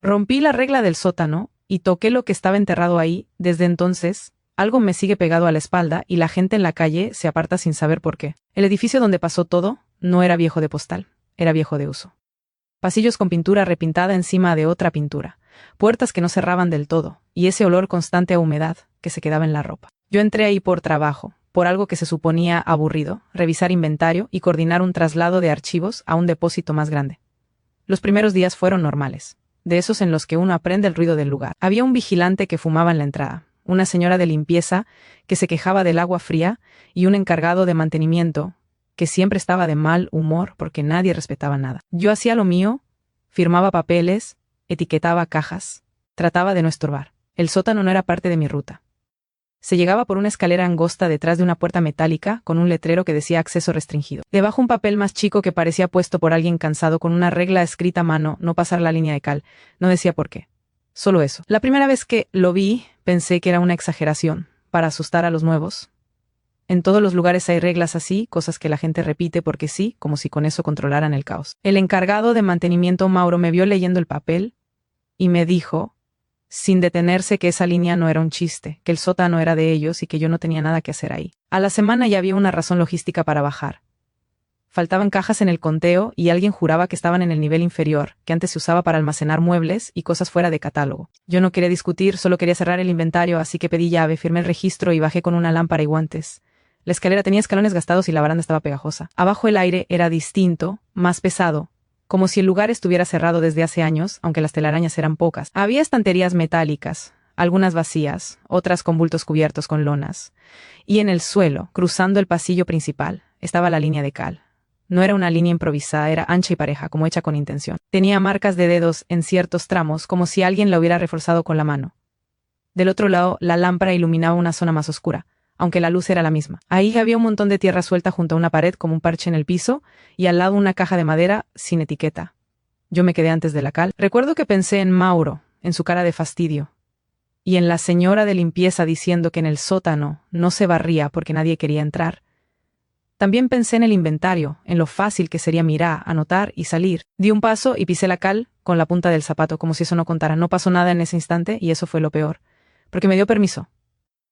Rompí la regla del sótano y toqué lo que estaba enterrado ahí. Desde entonces, algo me sigue pegado a la espalda y la gente en la calle se aparta sin saber por qué. El edificio donde pasó todo no era viejo de postal, era viejo de uso. Pasillos con pintura repintada encima de otra pintura, puertas que no cerraban del todo, y ese olor constante a humedad que se quedaba en la ropa. Yo entré ahí por trabajo, por algo que se suponía aburrido, revisar inventario y coordinar un traslado de archivos a un depósito más grande. Los primeros días fueron normales, de esos en los que uno aprende el ruido del lugar. Había un vigilante que fumaba en la entrada, una señora de limpieza que se quejaba del agua fría y un encargado de mantenimiento que siempre estaba de mal humor porque nadie respetaba nada. Yo hacía lo mío, firmaba papeles, etiquetaba cajas, trataba de no estorbar. El sótano no era parte de mi ruta. Se llegaba por una escalera angosta detrás de una puerta metálica con un letrero que decía acceso restringido. Debajo un papel más chico que parecía puesto por alguien cansado con una regla escrita a mano, no pasar la línea de cal. No decía por qué. Solo eso. La primera vez que lo vi, pensé que era una exageración, para asustar a los nuevos. En todos los lugares hay reglas así, cosas que la gente repite porque sí, como si con eso controlaran el caos. El encargado de mantenimiento, Mauro, me vio leyendo el papel y me dijo, sin detenerse, que esa línea no era un chiste, que el sótano era de ellos y que yo no tenía nada que hacer ahí. A la semana ya había una razón logística para bajar. Faltaban cajas en el conteo y alguien juraba que estaban en el nivel inferior, que antes se usaba para almacenar muebles y cosas fuera de catálogo. Yo no quería discutir, solo quería cerrar el inventario, así que pedí llave, firmé el registro y bajé con una lámpara y guantes. La escalera tenía escalones gastados y la baranda estaba pegajosa. Abajo el aire era distinto, más pesado, como si el lugar estuviera cerrado desde hace años, aunque las telarañas eran pocas. Había estanterías metálicas, algunas vacías, otras con bultos cubiertos con lonas. Y en el suelo, cruzando el pasillo principal, estaba la línea de cal. No era una línea improvisada, era ancha y pareja, como hecha con intención. Tenía marcas de dedos en ciertos tramos, como si alguien la hubiera reforzado con la mano. Del otro lado, la lámpara iluminaba una zona más oscura, aunque la luz era la misma. Ahí había un montón de tierra suelta junto a una pared como un parche en el piso, y al lado una caja de madera sin etiqueta. Yo me quedé antes de la cal. Recuerdo que pensé en Mauro, en su cara de fastidio, y en la señora de limpieza diciendo que en el sótano no se barría porque nadie quería entrar. También pensé en el inventario, en lo fácil que sería mirar, anotar y salir. Di un paso y pisé la cal con la punta del zapato, como si eso no contara. No pasó nada en ese instante y eso fue lo peor, porque me dio permiso.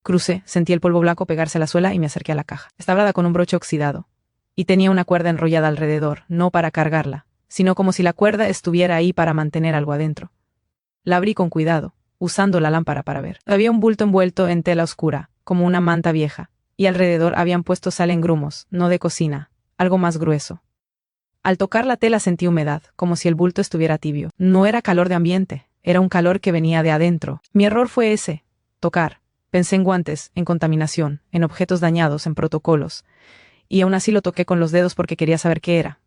Crucé, sentí el polvo blanco pegarse a la suela y me acerqué a la caja. Estaba dada con un broche oxidado, y tenía una cuerda enrollada alrededor, no para cargarla, sino como si la cuerda estuviera ahí para mantener algo adentro. La abrí con cuidado, usando la lámpara para ver. Había un bulto envuelto en tela oscura, como una manta vieja, y alrededor habían puesto sal en grumos, no de cocina, algo más grueso. Al tocar la tela sentí humedad, como si el bulto estuviera tibio. No era calor de ambiente, era un calor que venía de adentro. Mi error fue ese, tocar. Pensé en guantes, en contaminación, en objetos dañados, en protocolos, y aún así lo toqué con los dedos porque quería saber qué era.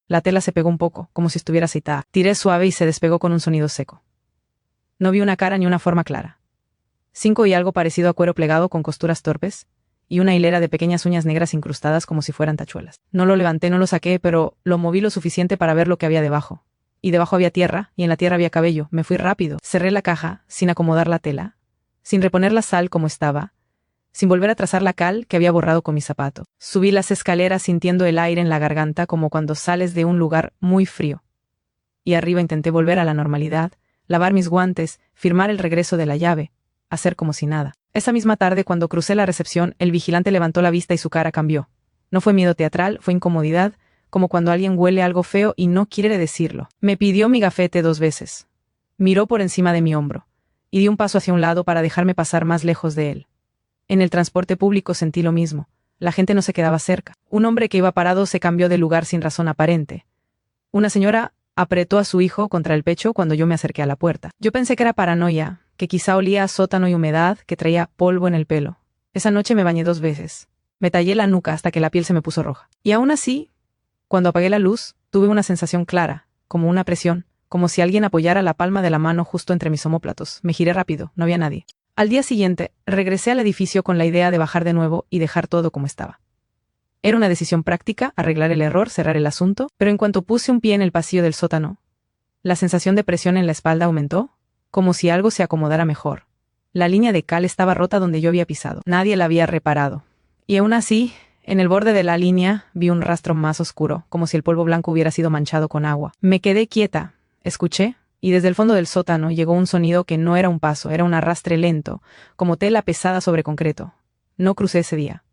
La tela se pegó un poco, como si estuviera aceitada. Tiré suave y se despegó con un sonido seco. No vi una cara ni una forma clara. 5 y algo parecido a cuero plegado con costuras torpes, y una hilera de pequeñas uñas negras incrustadas como si fueran tachuelas. No lo levanté, no lo saqué, pero lo moví lo suficiente para ver lo que había debajo. Y debajo había tierra, y en la tierra había cabello. Me fui rápido. Cerré la caja, sin acomodar la tela, sin reponer la sal como estaba, sin volver a trazar la cal que había borrado con mi zapato. Subí las escaleras sintiendo el aire en la garganta como cuando sales de un lugar muy frío. Y arriba intenté volver a la normalidad, lavar mis guantes, firmar el regreso de la llave, hacer como si nada. Esa misma tarde, cuando crucé la recepción, el vigilante levantó la vista y su cara cambió. No fue miedo teatral, fue incomodidad, como cuando alguien huele algo feo y no quiere decirlo. Me pidió mi gafete 2 veces. Miró por encima de mi hombro y di un paso hacia un lado para dejarme pasar más lejos de él. En el transporte público sentí lo mismo. La gente no se quedaba cerca. Un hombre que iba parado se cambió de lugar sin razón aparente. Una señora apretó a su hijo contra el pecho cuando yo me acerqué a la puerta. Yo pensé que era paranoia, que quizá olía a sótano y humedad, que traía polvo en el pelo. Esa noche me bañé 2 veces. Me tallé la nuca hasta que la piel se me puso roja. Y aún así, cuando apagué la luz, tuve una sensación clara, como una presión, como si alguien apoyara la palma de la mano justo entre mis omóplatos. Me giré rápido, no había nadie. Al día siguiente, regresé al edificio con la idea de bajar de nuevo y dejar todo como estaba. Era una decisión práctica, arreglar el error, cerrar el asunto, pero en cuanto puse un pie en el pasillo del sótano, la sensación de presión en la espalda aumentó, como si algo se acomodara mejor. La línea de cal estaba rota donde yo había pisado. Nadie la había reparado. Y aún así, en el borde de la línea, vi un rastro más oscuro, como si el polvo blanco hubiera sido manchado con agua. Me quedé quieta. Escuché, y desde el fondo del sótano llegó un sonido que no era un paso, era un arrastre lento, como tela pesada sobre concreto. No crucé ese día.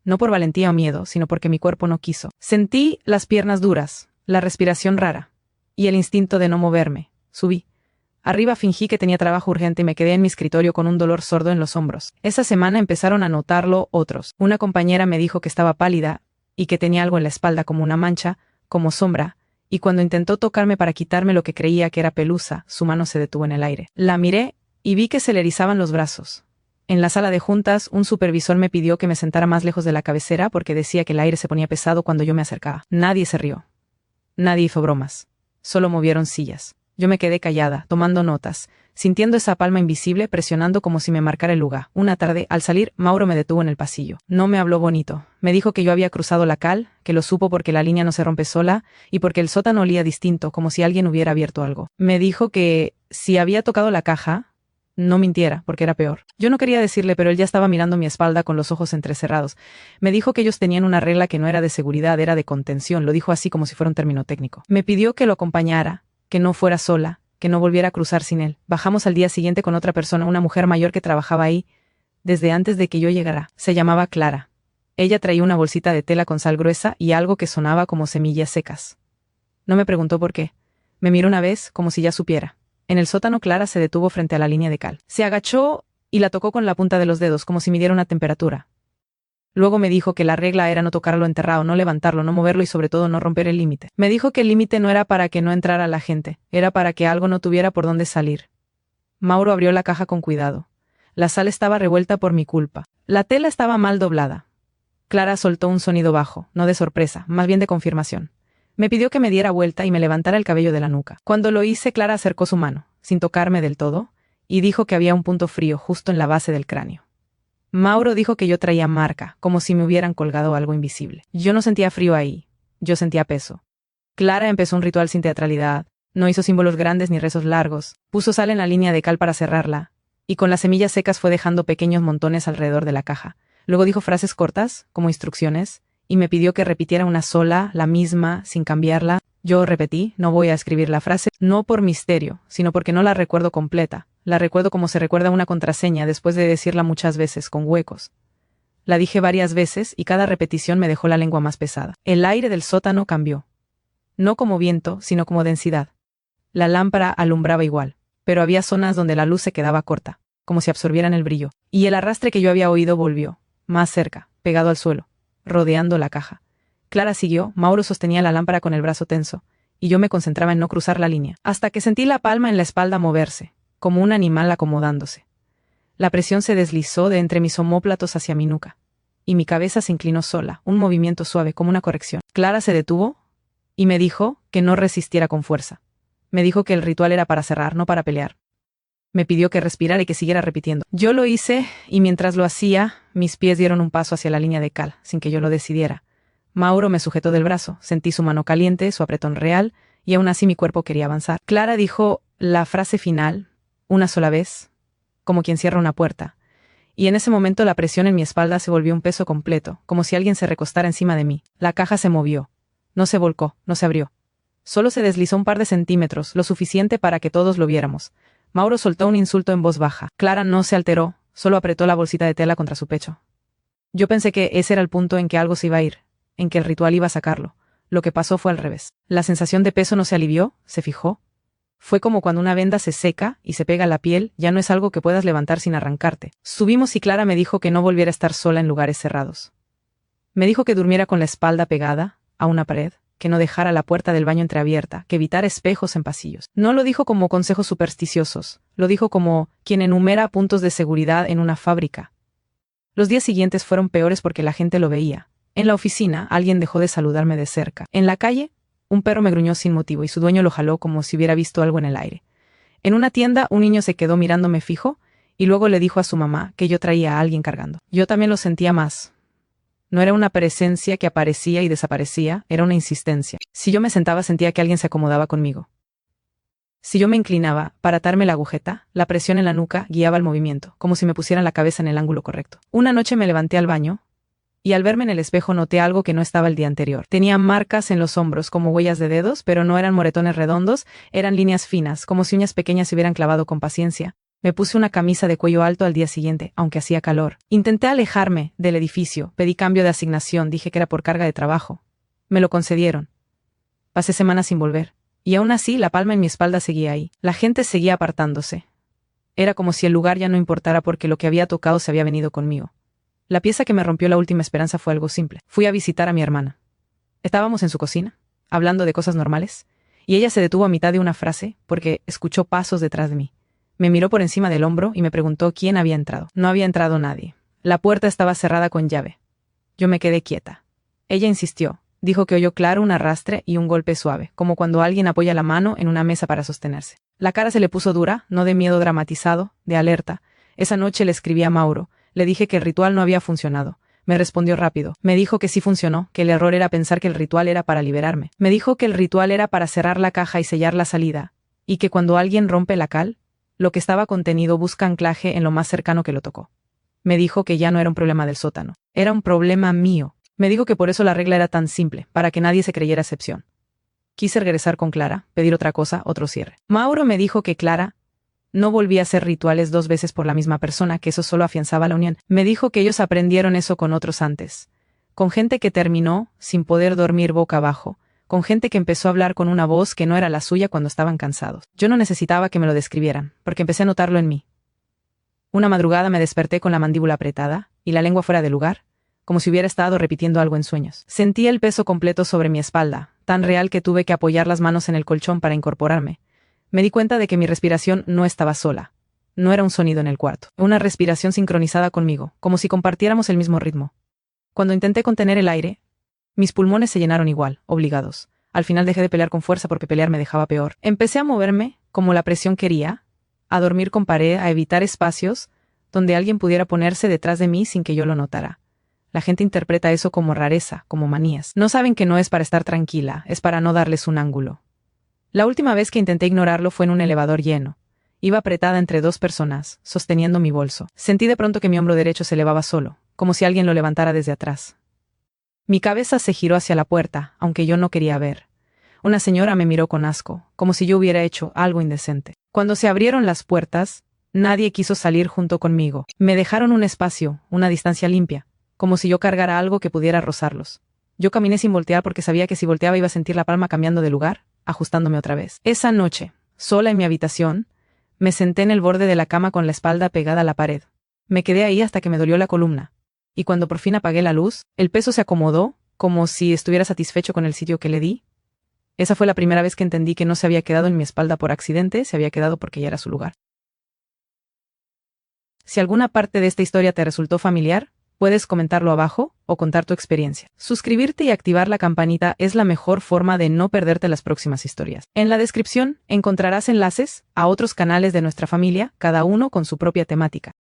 No por valentía o miedo, sino porque mi cuerpo no quiso. Sentí las piernas duras, la respiración rara, y el instinto de no moverme. Subí. Arriba fingí que tenía trabajo urgente y me quedé en mi escritorio con un dolor sordo en los hombros. Esa semana empezaron a notarlo otros. Una compañera me dijo que estaba pálida y que tenía algo en la espalda como una mancha, como sombra, y cuando intentó tocarme para quitarme lo que creía que era pelusa, su mano se detuvo en el aire. La miré y vi que se le erizaban los brazos. En la sala de juntas, un supervisor me pidió que me sentara más lejos de la cabecera porque decía que el aire se ponía pesado cuando yo me acercaba. Nadie se rió. Nadie hizo bromas. Solo movieron sillas. Yo me quedé callada, tomando notas, sintiendo esa palma invisible presionando como si me marcara el lugar. Una tarde, al salir, Mauro me detuvo en el pasillo. No me habló bonito. Me dijo que yo había cruzado la cal, que lo supo porque la línea no se rompe sola, y porque el sótano olía distinto, como si alguien hubiera abierto algo. Me dijo que, si había tocado la caja, no mintiera, porque era peor. Yo no quería decirle, pero él ya estaba mirando mi espalda con los ojos entrecerrados. Me dijo que ellos tenían una regla que no era de seguridad, era de contención. Lo dijo así como si fuera un término técnico. Me pidió que lo acompañara, que no fuera sola, que no volviera a cruzar sin él. Bajamos al día siguiente con otra persona, una mujer mayor que trabajaba ahí desde antes de que yo llegara. Se llamaba Clara. Ella traía una bolsita de tela con sal gruesa y algo que sonaba como semillas secas. No me preguntó por qué. Me miró una vez, como si ya supiera. En el sótano Clara se detuvo frente a la línea de cal. Se agachó y la tocó con la punta de los dedos, como si midiera una temperatura. Luego me dijo que la regla era no tocarlo enterrado, no levantarlo, no moverlo y sobre todo no romper el límite. Me dijo que el límite no era para que no entrara la gente, era para que algo no tuviera por dónde salir. Mauro abrió la caja con cuidado. La sal estaba revuelta por mi culpa. La tela estaba mal doblada. Clara soltó un sonido bajo, no de sorpresa, más bien de confirmación. Me pidió que me diera vuelta y me levantara el cabello de la nuca. Cuando lo hice, Clara acercó su mano, sin tocarme del todo, y dijo que había un punto frío justo en la base del cráneo. Mauro dijo que yo traía marca, como si me hubieran colgado algo invisible. Yo no sentía frío ahí, yo sentía peso. Clara empezó un ritual sin teatralidad, no hizo símbolos grandes ni rezos largos, puso sal en la línea de cal para cerrarla, y con las semillas secas fue dejando pequeños montones alrededor de la caja. Luego dijo frases cortas, como instrucciones, y me pidió que repitiera una sola, la misma, sin cambiarla. Yo repetí, no voy a escribir la frase, no por misterio, sino porque no la recuerdo completa. La recuerdo como se recuerda una contraseña después de decirla muchas veces, con huecos. La dije varias veces y cada repetición me dejó la lengua más pesada. El aire del sótano cambió. No como viento, sino como densidad. La lámpara alumbraba igual, pero había zonas donde la luz se quedaba corta, como si absorbieran el brillo. Y el arrastre que yo había oído volvió, más cerca, pegado al suelo, rodeando la caja. Clara siguió, Mauro sostenía la lámpara con el brazo tenso, y yo me concentraba en no cruzar la línea, hasta que sentí la palma en la espalda moverse, como un animal acomodándose. La presión se deslizó de entre mis omóplatos hacia mi nuca, y mi cabeza se inclinó sola, un movimiento suave, como una corrección. Clara se detuvo, y me dijo que no resistiera con fuerza. Me dijo que el ritual era para cerrar, no para pelear. Me pidió que respirara y que siguiera repitiendo. Yo lo hice, y mientras lo hacía, mis pies dieron un paso hacia la línea de cal, sin que yo lo decidiera. Mauro me sujetó del brazo, sentí su mano caliente, su apretón real, y aún así mi cuerpo quería avanzar. Clara dijo la frase final, una sola vez, como quien cierra una puerta, y en ese momento la presión en mi espalda se volvió un peso completo, como si alguien se recostara encima de mí. La caja se movió. No se volcó, no se abrió. Solo se deslizó un par de centímetros, lo suficiente para que todos lo viéramos. Mauro soltó un insulto en voz baja. Clara no se alteró, solo apretó la bolsita de tela contra su pecho. Yo pensé que ese era el punto en que algo se iba a ir, en que el ritual iba a sacarlo. Lo que pasó fue al revés. La sensación de peso no se alivió, se fijó. Fue como cuando una venda se seca y se pega a la piel, ya no es algo que puedas levantar sin arrancarte. Subimos y Clara me dijo que no volviera a estar sola en lugares cerrados. Me dijo que durmiera con la espalda pegada a una pared, que no dejara la puerta del baño entreabierta, que evitara espejos en pasillos. No lo dijo como consejos supersticiosos, lo dijo como quien enumera puntos de seguridad en una fábrica. Los días siguientes fueron peores porque la gente lo veía. En la oficina, alguien dejó de saludarme de cerca. En la calle, un perro me gruñó sin motivo y su dueño lo jaló como si hubiera visto algo en el aire. En una tienda, un niño se quedó mirándome fijo y luego le dijo a su mamá que yo traía a alguien cargando. Yo también lo sentía más. No era una presencia que aparecía y desaparecía, era una insistencia. Si yo me sentaba, sentía que alguien se acomodaba conmigo. Si yo me inclinaba para atarme la agujeta, la presión en la nuca guiaba el movimiento, como si me pusieran la cabeza en el ángulo correcto. Una noche me levanté al baño y al verme en el espejo noté algo que no estaba el día anterior. Tenía marcas en los hombros, como huellas de dedos, pero no eran moretones redondos, eran líneas finas, como si uñas pequeñas se hubieran clavado con paciencia. Me puse una camisa de cuello alto al día siguiente, aunque hacía calor. Intenté alejarme del edificio, pedí cambio de asignación, dije que era por carga de trabajo. Me lo concedieron. Pasé semanas sin volver, y aún así la palma en mi espalda seguía ahí. La gente seguía apartándose. Era como si el lugar ya no importara porque lo que había tocado se había venido conmigo. La pieza que me rompió la última esperanza fue algo simple. Fui a visitar a mi hermana. Estábamos en su cocina, hablando de cosas normales, y ella se detuvo a mitad de una frase porque escuchó pasos detrás de mí. Me miró por encima del hombro y me preguntó quién había entrado. No había entrado nadie. La puerta estaba cerrada con llave. Yo me quedé quieta. Ella insistió. Dijo que oyó claro un arrastre y un golpe suave, como cuando alguien apoya la mano en una mesa para sostenerse. La cara se le puso dura, no de miedo dramatizado, de alerta. Esa noche le escribí a Mauro. Le dije que el ritual no había funcionado. Me respondió rápido. Me dijo que sí funcionó, que el error era pensar que el ritual era para liberarme. Me dijo que el ritual era para cerrar la caja y sellar la salida, y que cuando alguien rompe la cal, lo que estaba contenido busca anclaje en lo más cercano que lo tocó. Me dijo que ya no era un problema del sótano, era un problema mío. Me dijo que por eso la regla era tan simple, para que nadie se creyera excepción. Quise regresar con Clara, pedir otra cosa, otro cierre. Mauro me dijo que Clara no volvía a hacer rituales 2 veces por la misma persona, que eso solo afianzaba la unión. Me dijo que ellos aprendieron eso con otros antes, con gente que terminó sin poder dormir boca abajo, con gente que empezó a hablar con una voz que no era la suya cuando estaban cansados. Yo no necesitaba que me lo describieran, porque empecé a notarlo en mí. Una madrugada me desperté con la mandíbula apretada y la lengua fuera de lugar, como si hubiera estado repitiendo algo en sueños. Sentí el peso completo sobre mi espalda, tan real que tuve que apoyar las manos en el colchón para incorporarme. Me di cuenta de que mi respiración no estaba sola. No era un sonido en el cuarto, una respiración sincronizada conmigo, como si compartiéramos el mismo ritmo. Cuando intenté contener el aire, mis pulmones se llenaron igual, obligados. Al final dejé de pelear con fuerza porque pelear me dejaba peor. Empecé a moverme, como la presión quería, a dormir con pared, a evitar espacios donde alguien pudiera ponerse detrás de mí sin que yo lo notara. La gente interpreta eso como rareza, como manías. No saben que no es para estar tranquila, es para no darles un ángulo. La última vez que intenté ignorarlo fue en un elevador lleno. Iba apretada entre 2 personas, sosteniendo mi bolso. Sentí de pronto que mi hombro derecho se elevaba solo, como si alguien lo levantara desde atrás. Mi cabeza se giró hacia la puerta, aunque yo no quería ver. Una señora me miró con asco, como si yo hubiera hecho algo indecente. Cuando se abrieron las puertas, nadie quiso salir junto conmigo. Me dejaron un espacio, una distancia limpia, como si yo cargara algo que pudiera rozarlos. Yo caminé sin voltear porque sabía que si volteaba iba a sentir la palma cambiando de lugar, ajustándome otra vez. Esa noche, sola en mi habitación, me senté en el borde de la cama con la espalda pegada a la pared. Me quedé ahí hasta que me dolió la columna. Y cuando por fin apagué la luz, el peso se acomodó, como si estuviera satisfecho con el sitio que le di. Esa fue la primera vez que entendí que no se había quedado en mi espalda por accidente, se había quedado porque ya era su lugar. Si alguna parte de esta historia te resultó familiar, puedes comentarlo abajo o contar tu experiencia. Suscribirte y activar la campanita es la mejor forma de no perderte las próximas historias. En la descripción encontrarás enlaces a otros canales de nuestra familia, cada uno con su propia temática.